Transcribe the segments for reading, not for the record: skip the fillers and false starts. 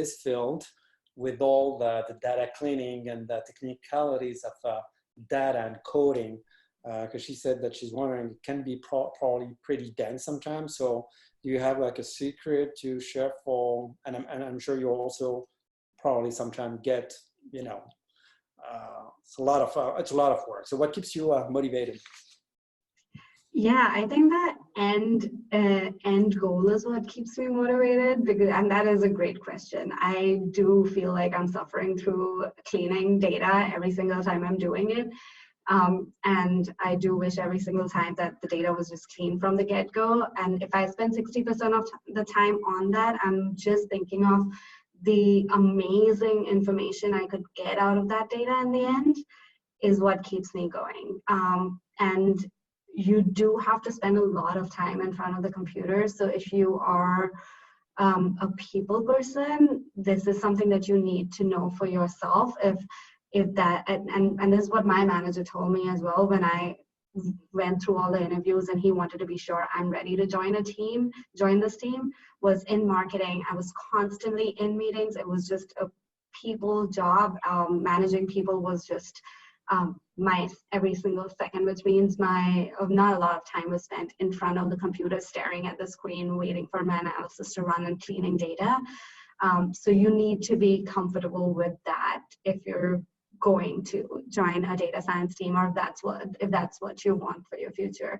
this field with all the data cleaning and the technicalities of data and coding, because she said that she's wondering, it can be probably pretty dense sometimes. So do you have like a secret to share for, and I'm sure you also probably sometimes get, you know, it's a lot of work. So what keeps you motivated? Yeah, I think that end goal is what keeps me motivated, and that is a great question. I do feel like I'm suffering through cleaning data every single time I'm doing it. And I do wish every single time that the data was just clean from the get-go. And if I spend 60% of the time on that, I'm just thinking of the amazing information I could get out of that data in the end is what keeps me going. And you do have to spend a lot of time in front of the computer. So if you are a people person, this is something that you need to know for yourself. If that, and this is what my manager told me as well when I went through all the interviews, and he wanted to be sure I'm ready to join this team, was in marketing. I was constantly in meetings. It was just a people job. Managing people was just my every single second, which means not a lot of time was spent in front of the computer staring at the screen waiting for my analysis to run and cleaning data. So you need to be comfortable with that if you're going to join a data science team, or if that's what you want for your future.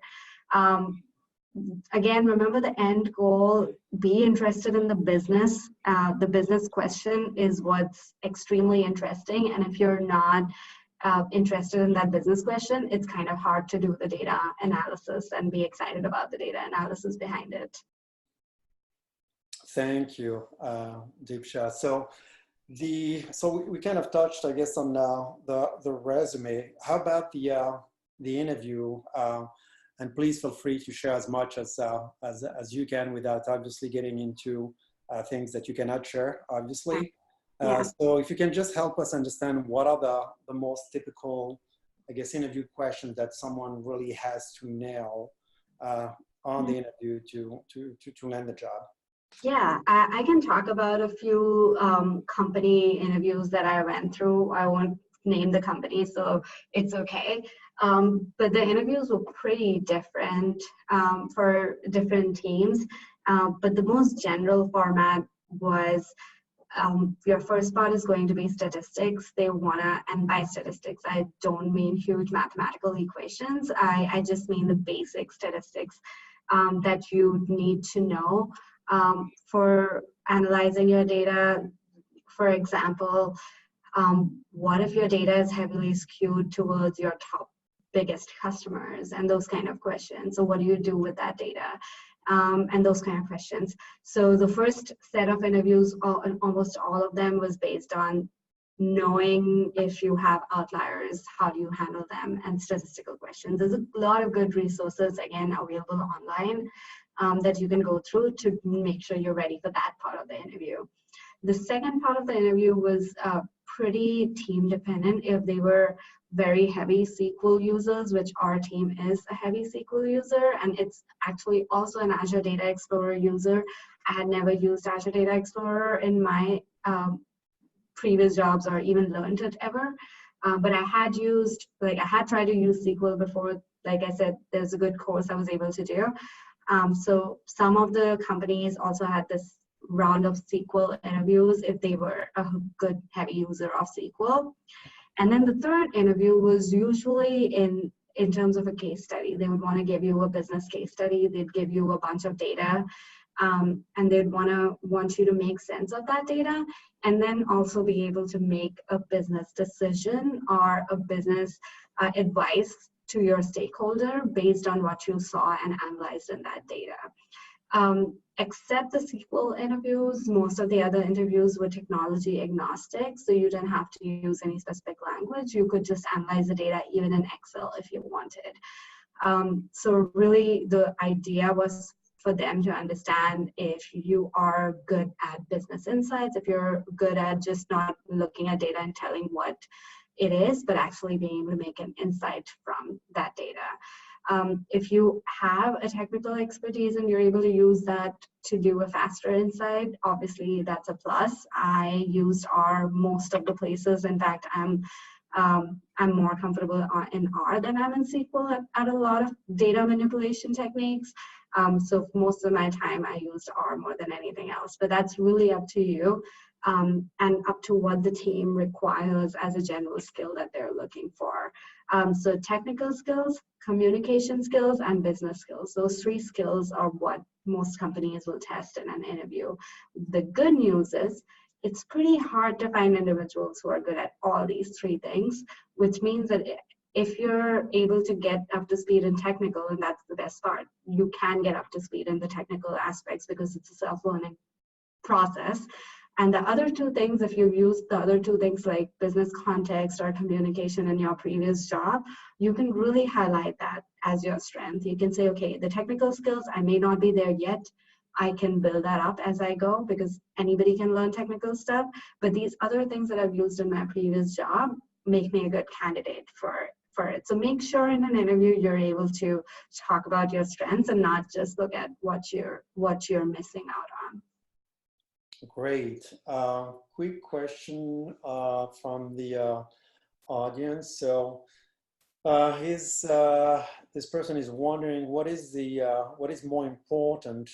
Again, remember the end goal, be interested in the business. The business question is what's extremely interesting, and if you're not interested in that business question, it's kind of hard to do the data analysis and be excited about the data analysis behind it. Thank you, Deepsha. So we kind of touched, I guess, on the resume. How about the interview? And please feel free to share as much as you can without obviously getting into things that you cannot share, obviously. Yeah. So if you can just help us understand what are the most typical, I guess, interview questions that someone really has to nail on the interview to land the job. Yeah, I can talk about a few company interviews that I went through. I won't name the company, so it's okay. But the interviews were pretty different for different teams. But the most general format was your first part is going to be statistics. They wanna, and by statistics, I don't mean huge mathematical equations. I just mean the basic statistics that you need to know for analyzing your data. For example, what if your data is heavily skewed towards your top biggest customers, and those kind of questions. So what do you do with that data? And those kind of questions. So the first set of interviews, almost all of them, was based on knowing if you have outliers, how do you handle them, and statistical questions. There's a lot of good resources, again, available online that you can go through to make sure you're ready for that part of the interview. The second part of the interview was pretty team dependent. If they were very heavy SQL users, which our team is a heavy SQL user, and it's actually also an Azure Data Explorer user. I had never used Azure Data Explorer in my previous jobs or even learned it ever. But I had tried to use SQL before. Like I said, there's a good course I was able to do. So some of the companies also had this round of SQL interviews if they were a good heavy user of SQL. And then the third interview was usually in terms of a case study. They would want to give you a business case study. They'd give you a bunch of data, and they'd want you to make sense of that data, and then also be able to make a business decision or a business advice to your stakeholder based on what you saw and analyzed in that data. Except the SQL interviews, most of the other interviews were technology agnostic, so you didn't have to use any specific language. You could just analyze the data even in Excel if you wanted. So really the idea was for them to understand if you are good at business insights, if you're good at just not looking at data and telling what it is, but actually being able to make an insight from that data. If you have a technical expertise and you're able to use that to do a faster insight, obviously that's a plus. I used R most of the places. In fact, I'm more comfortable in R than I'm in SQL at a lot of data manipulation techniques. So most of my time I used R more than anything else, but that's really up to you, and up to what the team requires as a general skill that they're looking for. So technical skills, communication skills, and business skills. Those three skills are what most companies will test in an interview. The good news is it's pretty hard to find individuals who are good at all these three things, which means that if you're able to get up to speed in technical, and that's the best part, you can get up to speed in the technical aspects because it's a self-learning process. And the other two things, if you've used the other two things like business context or communication in your previous job, you can really highlight that as your strength. You can say, okay, the technical skills, I may not be there yet. I can build that up as I go because anybody can learn technical stuff. But these other things that I've used in my previous job make me a good candidate for it. So make sure in an interview you're able to talk about your strengths and not just look at what you're missing out on. Great. Quick question from the audience. So this person is wondering what is more important?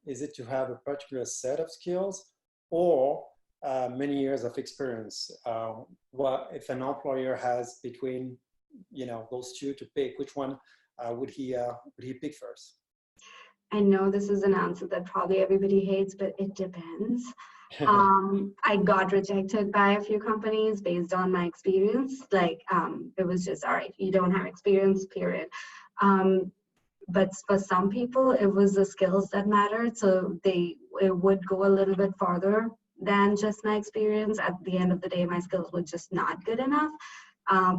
Is it to have a particular set of skills or many years of experience? What if an employer has between those two to pick? Which one would he pick first? I know this is an answer that probably everybody hates, but it depends. I got rejected by a few companies based on my experience. It was just, all right, you don't have experience, period. But for some people, it was the skills that mattered. So it would go a little bit farther than just my experience. At the end of the day, my skills were just not good enough.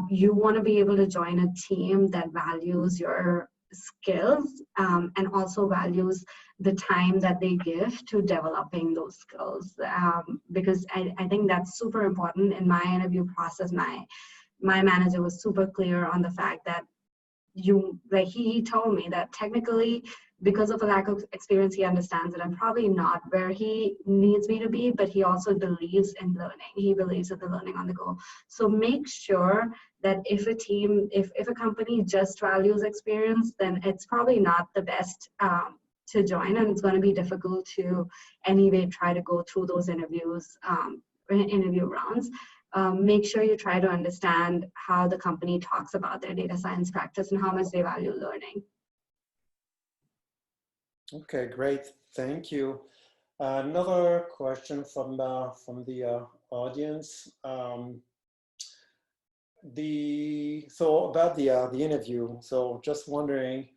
You want to be able to join a team that values your skills and also values the time that they give to developing those skills, because I think that's super important. In my interview process, my manager was super clear on the fact that he told me that technically, because of a lack of experience, he understands that I'm probably not where he needs me to be, but he also believes in learning. He believes in the learning on the go. So make sure that if a company just values experience, then it's probably not the best to join, and it's going to be difficult to anyway try to go through those interview rounds. Make sure you try to understand how the company talks about their data science practice and how much they value learning. Okay, great. Thank you. Another question from the audience. About the interview. So just wondering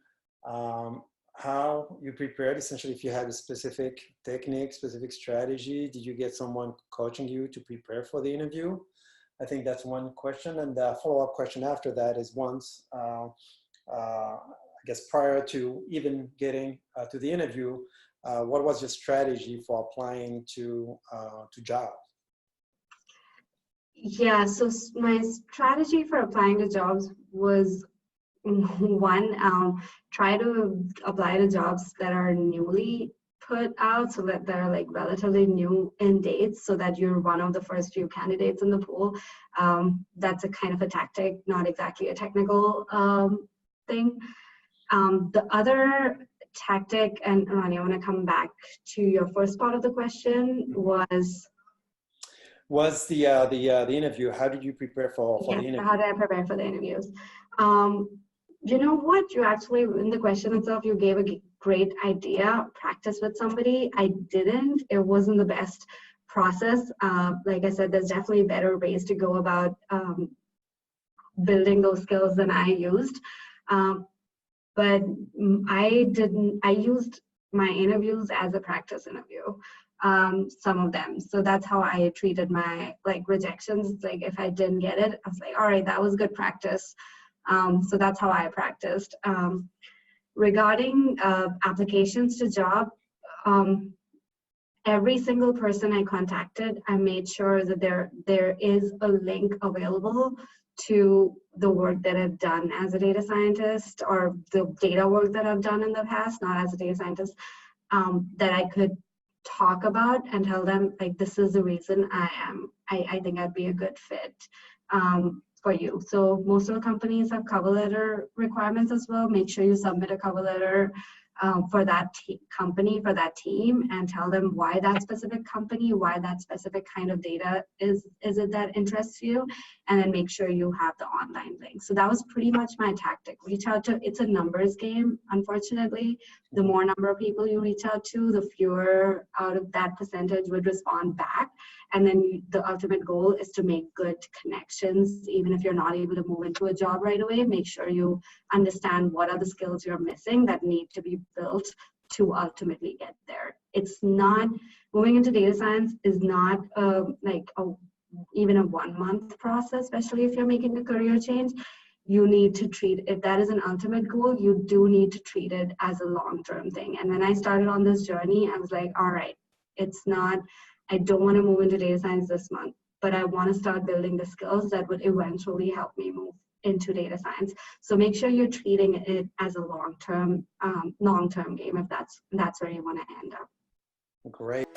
how you prepared. Essentially, if you had a specific technique, specific strategy, did you get someone coaching you to prepare for the interview? I think that's one question. And the follow-up question after that is once, I guess prior to even getting to the interview, what was your strategy for applying to jobs? Yeah, so my strategy for applying to jobs was one, try to apply to jobs that are newly put out, so that they're like relatively new in dates, so that you're one of the first few candidates in the pool. That's a kind of a tactic, not exactly a technical thing. The other tactic, and Ronnie, I want to come back to your first part of the question, was the interview. How did you prepare for the interview? How did I prepare for the interviews? You know what? You actually, in the question itself, you gave a great idea. Practice with somebody. I didn't. It wasn't the best process. Like I said, there's definitely better ways to go about building those skills than I used. But I used my interviews as a practice interview, some of them. So that's how I treated my rejections. Like if I didn't get it, I was like, all right, that was good practice. So that's how I practiced. Regarding applications to job, every single person I contacted, I made sure that there is a link available to the work that I've done as a data scientist, or the data work that I've done in the past, not as a data scientist, that I could talk about and tell them, like, this is the reason I think I'd be a good fit for you. So most of the companies have cover letter requirements as well. Make sure you submit a cover letter for that company, for that team, and tell them why that specific company, why that specific kind of data is it that interests you, and then make sure you have the online link. So that was pretty much my tactic. Reach out to, it's a numbers game, unfortunately. The more number of people you reach out to, the fewer out of that percentage would respond back. And then the ultimate goal is to make good connections. Even if you're not able to move into a job right away, make sure you understand what are the skills you're missing that need to be built to ultimately get there. It's not, moving into data science is not even a 1 month process, especially if you're making a career change. You need to treat, if that is an ultimate goal, you do need to treat it as a long-term thing. And when I started on this journey, I was like, all right, it's not, I don't want to move into data science this month, but I want to start building the skills that would eventually help me move into data science. So make sure you're treating it as a long-term game if that's where you want to end up. Great.